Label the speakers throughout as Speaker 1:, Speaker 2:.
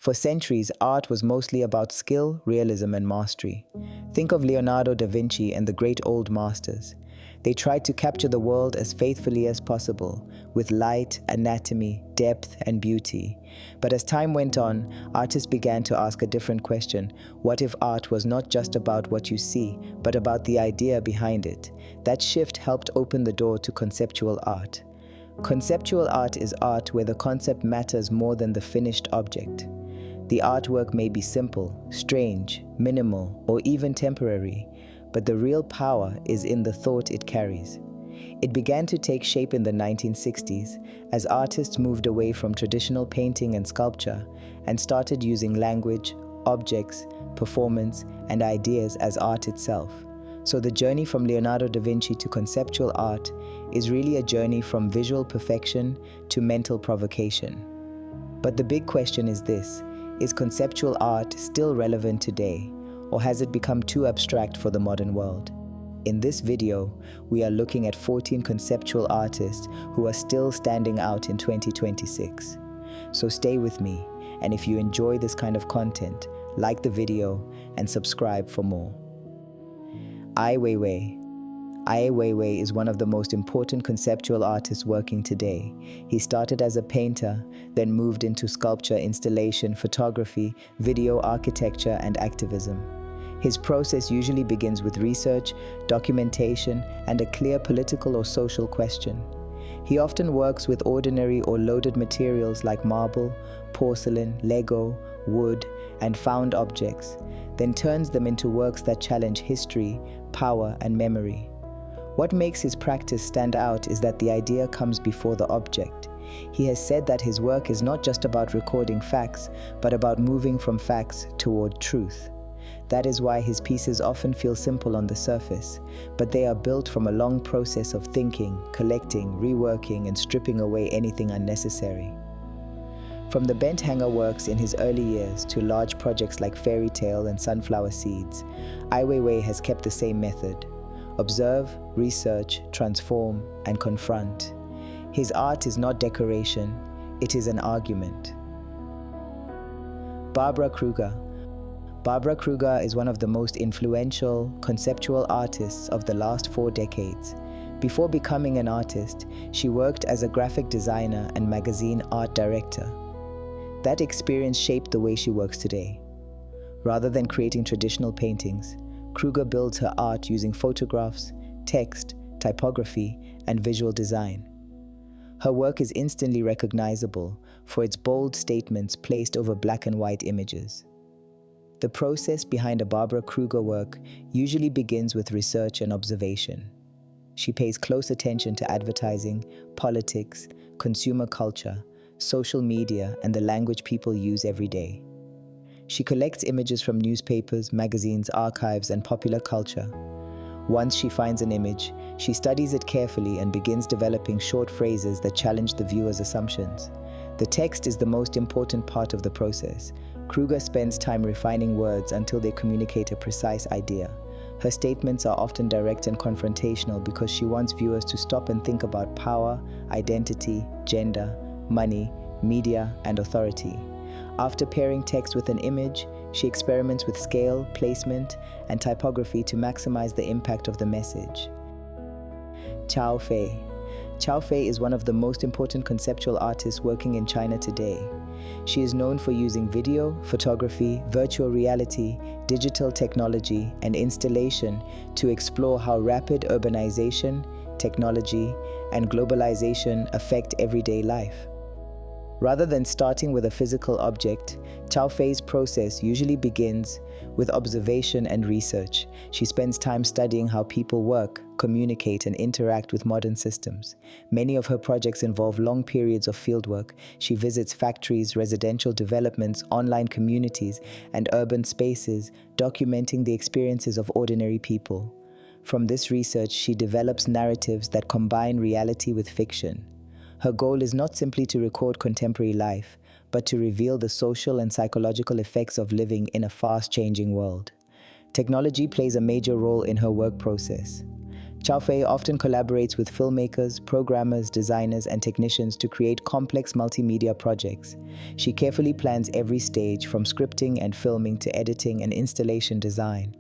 Speaker 1: For centuries, art was mostly about skill, realism, and mastery. Think of Leonardo da Vinci and the great old masters. They tried to capture the world as faithfully as possible, with light, anatomy, depth, and beauty. But as time went on, artists began to ask a different question. What if art was not just about what you see, but about the idea behind it? That shift helped open the door to conceptual art. Conceptual art is art where the concept matters more than the finished object. The artwork may be simple, strange, minimal, or even temporary, but the real power is in the thought it carries. It began to take shape in the 1960s as artists moved away from traditional painting and sculpture and started using language, objects, performance, and ideas as art itself. So the journey from Leonardo da Vinci to conceptual art is really a journey from visual perfection to mental provocation. But the big question is this: is conceptual art still relevant today, or has it become too abstract for the modern world? In this video, we are looking at 14 conceptual artists who are still standing out in 2026. So stay with me, and if you enjoy this kind of content, like the video and subscribe for more. Weiwei. Weiwei is one of the most important conceptual artists working today. He started as a painter, then moved into sculpture, installation, photography, video architecture, and activism. His process usually begins with research, documentation, and a clear political or social question. He often works with ordinary or loaded materials like marble, porcelain, Lego, wood, and found objects, then turns them into works that challenge history, power, and memory. What makes his practice stand out is that the idea comes before the object. He has said that his work is not just about recording facts, but about moving from facts toward truth. That is why his pieces often feel simple on the surface, but they are built from a long process of thinking, collecting, reworking, and stripping away anything unnecessary. From the bent hanger works in his early years to large projects like Fairy Tale and Sunflower Seeds, Weiwei has kept the same method. Observe, research, transform, and confront. His art is not decoration, it is an argument. Barbara Kruger. Barbara Kruger is one of the most influential conceptual artists of the last 4 decades. Before becoming an artist, she worked as a graphic designer and magazine art director. That experience shaped the way she works today. Rather than creating traditional paintings, Kruger builds her art using photographs, text, typography, and visual design. Her work is instantly recognizable for its bold statements placed over black and white images. The process behind a Barbara Kruger work usually begins with research and observation. She pays close attention to advertising, politics, consumer culture, social media, and the language people use every day. She collects images from newspapers, magazines, archives, and popular culture. Once she finds an image, she studies it carefully and begins developing short phrases that challenge the viewer's assumptions. The text is the most important part of the process. Kruger spends time refining words until they communicate a precise idea. Her statements are often direct and confrontational because she wants viewers to stop and think about power, identity, gender, money, media, and authority. After pairing text with an image, she experiments with scale, placement, and typography to maximize the impact of the message. Cao Fei. Cao Fei is one of the most important conceptual artists working in China today. She is known for using video, photography, virtual reality, digital technology, and installation to explore how rapid urbanization, technology, and globalization affect everyday life. Rather than starting with a physical object, Cao Fei's process usually begins with observation and research. She spends time studying how people work, communicate, and interact with modern systems. Many of her projects involve long periods of fieldwork. She visits factories, residential developments, online communities, and urban spaces, documenting the experiences of ordinary people. From this research, she develops narratives that combine reality with fiction. Her goal is not simply to record contemporary life, but to reveal the social and psychological effects of living in a fast-changing world. Technology plays a major role in her work process. Cao Fei often collaborates with filmmakers, programmers, designers, and technicians to create complex multimedia projects. She carefully plans every stage, from scripting and filming to editing and installation design.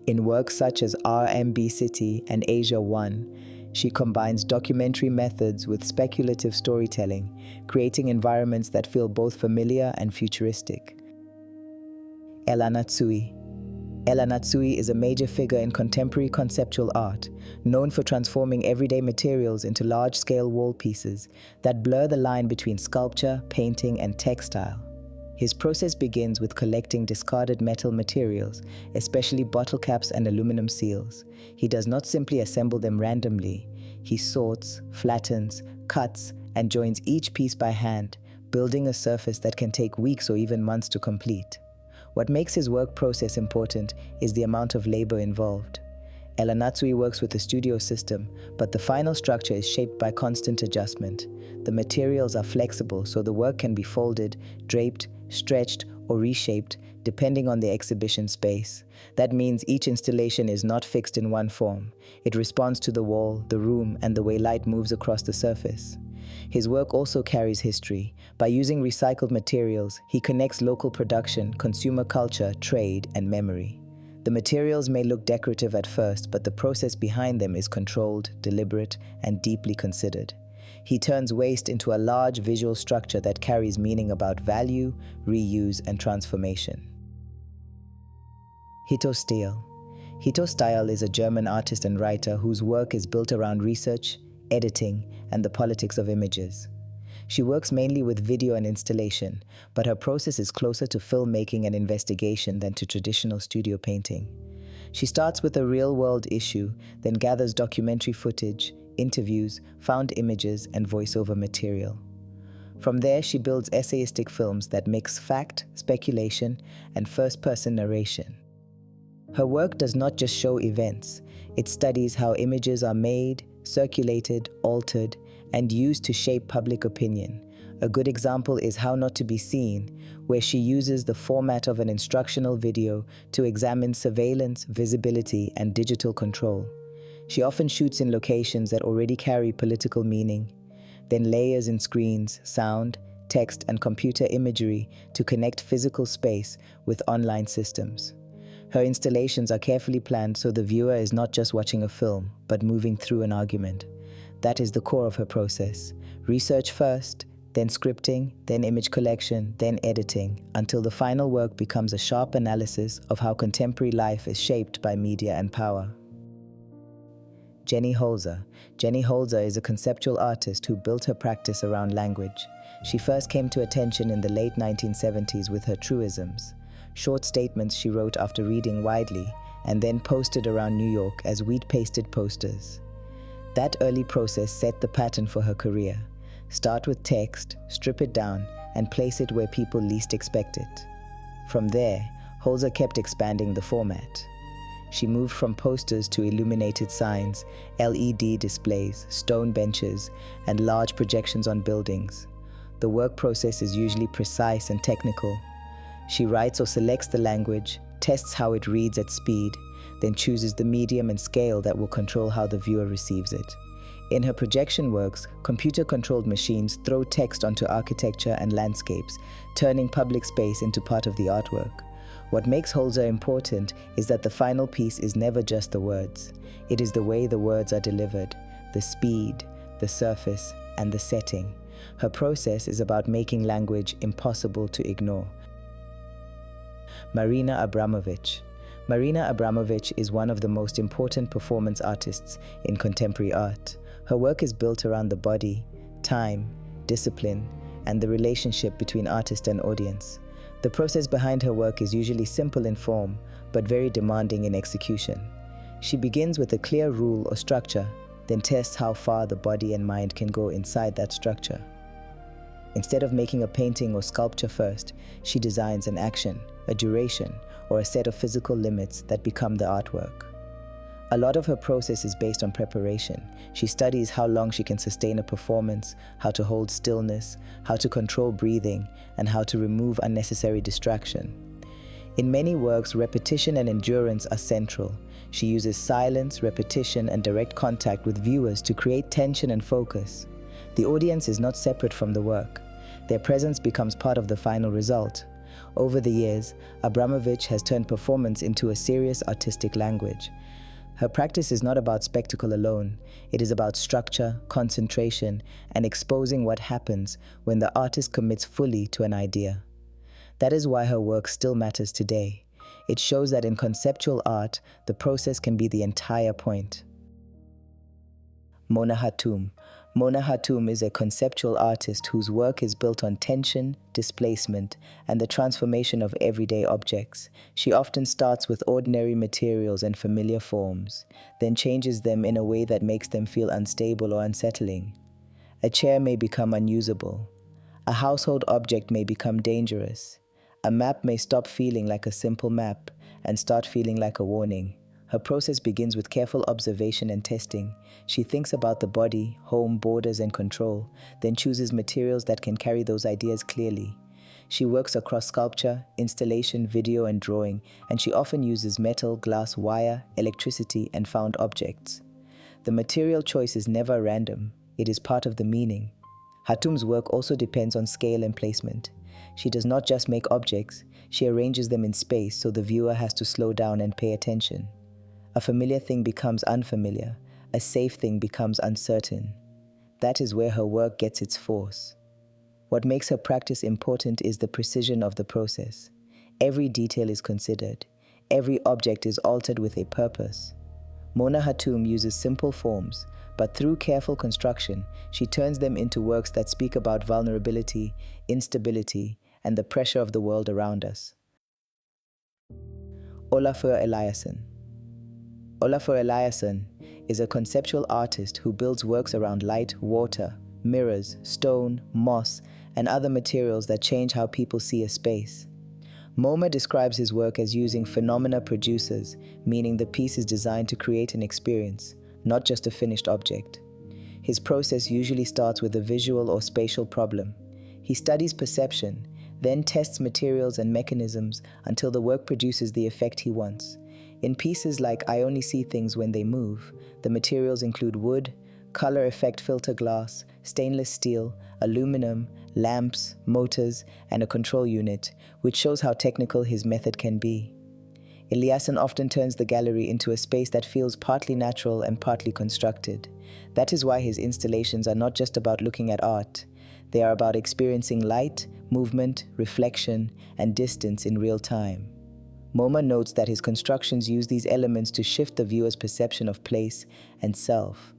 Speaker 1: In works such as RMB City and Asia 1, she combines documentary methods with speculative storytelling, creating environments that feel both familiar and futuristic. Anatsui. Anatsui is a major figure in contemporary conceptual art, known for transforming everyday materials into large-scale wall pieces that blur the line between sculpture, painting, and textile. His process begins with collecting discarded metal materials, especially bottle caps and aluminum seals. He does not simply assemble them randomly. He sorts, flattens, cuts, and joins each piece by hand, building a surface that can take weeks or even months to complete. What makes his work process important is the amount of labor involved. Anatsui works with a studio system, but the final structure is shaped by constant adjustment. The materials are flexible, so the work can be folded, draped, stretched, or reshaped, depending on the exhibition space. That means each installation is not fixed in one form. It responds to the wall, the room, and the way light moves across the surface. His work also carries history. By using recycled materials, he connects local production, consumer culture, trade, and memory. The materials may look decorative at first, but the process behind them is controlled, deliberate, and deeply considered. He turns waste into a large visual structure that carries meaning about value, reuse, and transformation. Hito Steyerl. Hito Steyerl is a German artist and writer whose work is built around research, editing, and the politics of images. She works mainly with video and installation, but her process is closer to filmmaking and investigation than to traditional studio painting. She starts with a real-world issue, then gathers documentary footage, interviews, found images, and voiceover material. From there, she builds essayistic films that mix fact, speculation, and first-person narration. Her work does not just show events. It studies how images are made, circulated, altered, and used to shape public opinion. A good example is How Not to Be Seen, where she uses the format of an instructional video to examine surveillance, visibility, and digital control. She often shoots in locations that already carry political meaning, then layers in screens, sound, text, and computer imagery to connect physical space with online systems. Her installations are carefully planned so the viewer is not just watching a film, but moving through an argument. That is the core of her process. Research first, then scripting, then image collection, then editing, until the final work becomes a sharp analysis of how contemporary life is shaped by media and power. Jenny Holzer. Jenny Holzer is a conceptual artist who built her practice around language. She first came to attention in the late 1970s with her truisms, short statements she wrote after reading widely and then posted around New York as wheat-pasted posters. That early process set the pattern for her career. Start with text, strip it down, and place it where people least expect it. From there, Holzer kept expanding the format. She moved from posters to illuminated signs, LED displays, stone benches, and large projections on buildings. The work process is usually precise and technical. She writes or selects the language, tests how it reads at speed, then chooses the medium and scale that will control how the viewer receives it. In her projection works, computer-controlled machines throw text onto architecture and landscapes, turning public space into part of the artwork. What makes Holzer important is that the final piece is never just the words. It is the way the words are delivered, the speed, the surface, and the setting. Her process is about making language impossible to ignore. Marina Abramović. Marina Abramović is one of the most important performance artists in contemporary art. Her work is built around the body, time, discipline, and the relationship between artist and audience. The process behind her work is usually simple in form, but very demanding in execution. She begins with a clear rule or structure, then tests how far the body and mind can go inside that structure. Instead of making a painting or sculpture first, she designs an action, a duration, or a set of physical limits that become the artwork. A lot of her process is based on preparation. She studies how long she can sustain a performance, how to hold stillness, how to control breathing, and how to remove unnecessary distraction. In many works, repetition and endurance are central. She uses silence, repetition, and direct contact with viewers to create tension and focus. The audience is not separate from the work. Their presence becomes part of the final result. Over the years, Abramović has turned performance into a serious artistic language. Her practice is not about spectacle alone. It is about structure, concentration, and exposing what happens when the artist commits fully to an idea. That is why her work still matters today. It shows that in conceptual art, the process can be the entire point. Mona Hatoum. Mona Hatoum is a conceptual artist whose work is built on tension, displacement, and the transformation of everyday objects. She often starts with ordinary materials and familiar forms, then changes them in a way that makes them feel unstable or unsettling. A chair may become unusable. A household object may become dangerous. A map may stop feeling like a simple map and start feeling like a warning. Her process begins with careful observation and testing. She thinks about the body, home, borders, and control, then chooses materials that can carry those ideas clearly. She works across sculpture, installation, video, and drawing, and she often uses metal, glass, wire, electricity, and found objects. The material choice is never random. It is part of the meaning. Hatoum's work also depends on scale and placement. She does not just make objects, she arranges them in space so the viewer has to slow down and pay attention. A familiar thing becomes unfamiliar. A safe thing becomes uncertain. That is where her work gets its force. What makes her practice important is the precision of the process. Every detail is considered. Every object is altered with a purpose. Mona Hatoum uses simple forms, but through careful construction, she turns them into works that speak about vulnerability, instability, and the pressure of the world around us. Olafur Eliasson. Olafur Eliasson is a conceptual artist who builds works around light, water, mirrors, stone, moss, and other materials that change how people see a space. MoMA describes his work as using phenomena producers, meaning the piece is designed to create an experience, not just a finished object. His process usually starts with a visual or spatial problem. He studies perception, then tests materials and mechanisms until the work produces the effect he wants. In pieces like I Only See Things When They Move, the materials include wood, color effect filter glass, stainless steel, aluminum, lamps, motors, and a control unit, which shows how technical his method can be. Eliasson often turns the gallery into a space that feels partly natural and partly constructed. That is why his installations are not just about looking at art. They are about experiencing light, movement, reflection, and distance in real time. MoMA notes that his constructions use these elements to shift the viewer's perception of place and self.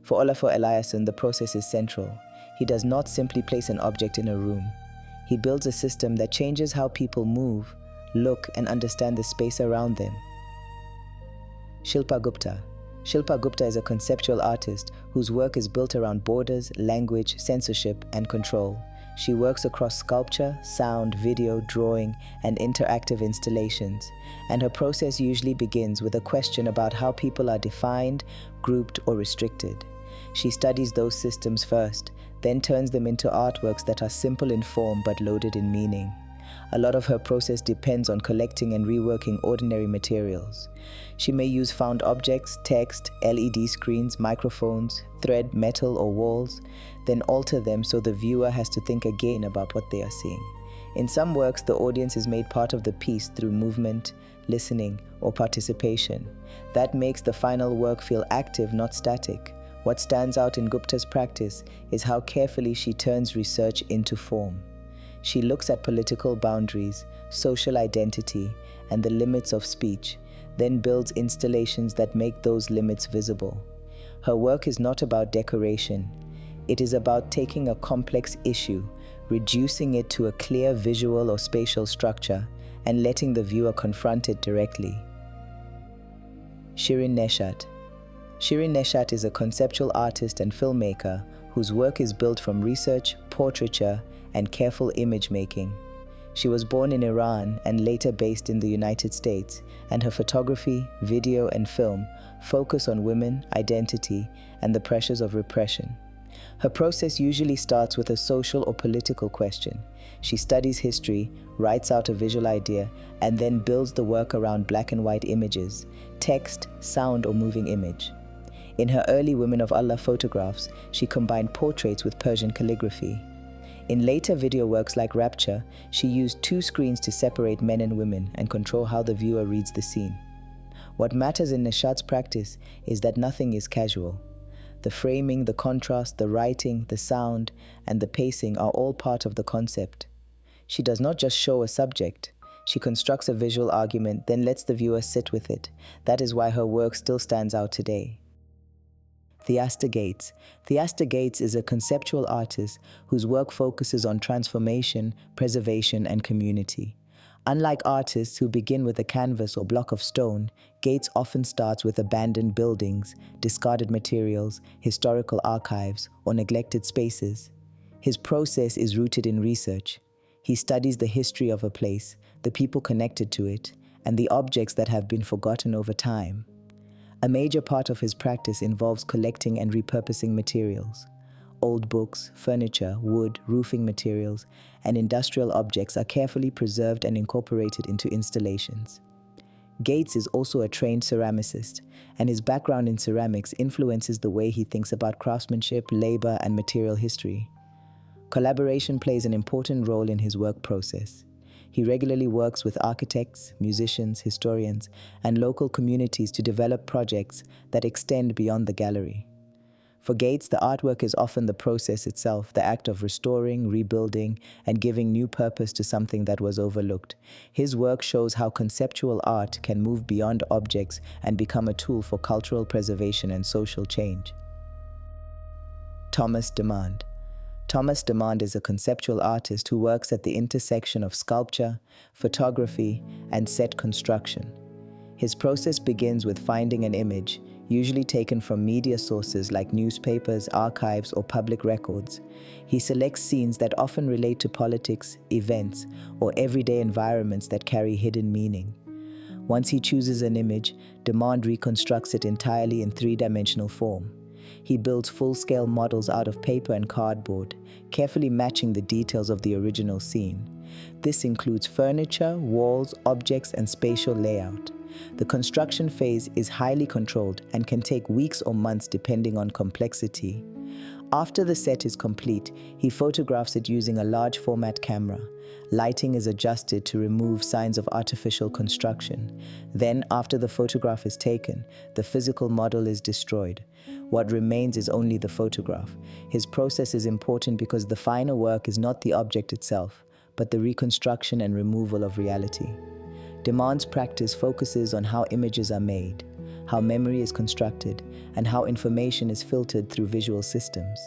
Speaker 1: For Olafur Eliasson, the process is central. He does not simply place an object in a room. He builds a system that changes how people move, look, and understand the space around them. Shilpa Gupta. Shilpa Gupta is a conceptual artist whose work is built around borders, language, censorship, and control. She works across sculpture, sound, video, drawing, and interactive installations, and her process usually begins with a question about how people are defined, grouped, or restricted. She studies those systems first, then turns them into artworks that are simple in form but loaded in meaning. A lot of her process depends on collecting and reworking ordinary materials. She may use found objects, text, LED screens, microphones, thread, metal, or walls, then alter them so the viewer has to think again about what they are seeing. In some works, the audience is made part of the piece through movement, listening, or participation. That makes the final work feel active, not static. What stands out in Gupta's practice is how carefully she turns research into form. She looks at political boundaries, social identity, and the limits of speech, then builds installations that make those limits visible. Her work is not about decoration. It is about taking a complex issue, reducing it to a clear visual or spatial structure, and letting the viewer confront it directly. Shirin Neshat. Shirin Neshat is a conceptual artist and filmmaker whose work is built from research, portraiture, and careful image making. She was born in Iran and later based in the United States, and her photography, video, and film focus on women, identity, and the pressures of repression. Her process usually starts with a social or political question. She studies history, writes out a visual idea, and then builds the work around black and white images, text, sound, or moving image. In her early Women of Allah photographs, she combined portraits with Persian calligraphy. In later video works like Rapture, she used 2 screens to separate men and women and control how the viewer reads the scene. What matters in Neshat's practice is that nothing is casual. The framing, the contrast, the writing, the sound, and the pacing are all part of the concept. She does not just show a subject. She constructs a visual argument, then lets the viewer sit with it. That is why her work still stands out today. Theaster Gates. Theaster Gates is a conceptual artist whose work focuses on transformation, preservation, and community. Unlike artists who begin with a canvas or block of stone, Gates often starts with abandoned buildings, discarded materials, historical archives, or neglected spaces. His process is rooted in research. He studies the history of a place, the people connected to it, and the objects that have been forgotten over time. A major part of his practice involves collecting and repurposing materials. Old books, furniture, wood, roofing materials, and industrial objects are carefully preserved and incorporated into installations. Gates is also a trained ceramicist, and his background in ceramics influences the way he thinks about craftsmanship, labor, and material history. Collaboration plays an important role in his work process. He regularly works with architects, musicians, historians, and local communities to develop projects that extend beyond the gallery. For Gates, the artwork is often the process itself, the act of restoring, rebuilding, and giving new purpose to something that was overlooked. His work shows how conceptual art can move beyond objects and become a tool for cultural preservation and social change. Thomas Demand. Thomas Demand is a conceptual artist who works at the intersection of sculpture, photography, and set construction. His process begins with finding an image, usually taken from media sources like newspapers, archives, or public records. He selects scenes that often relate to politics, events, or everyday environments that carry hidden meaning. Once he chooses an image, Demand reconstructs it entirely in 3-dimensional form. He builds full-scale models out of paper and cardboard, carefully matching the details of the original scene. This includes furniture, walls, objects, and spatial layout. The construction phase is highly controlled and can take weeks or months depending on complexity. After the set is complete, he photographs it using a large format camera. Lighting is adjusted to remove signs of artificial construction. Then, after the photograph is taken, the physical model is destroyed. What remains is only the photograph. His process is important because the final work is not the object itself, but the reconstruction and removal of reality. Demand's practice focuses on how images are made, how memory is constructed, and how information is filtered through visual systems.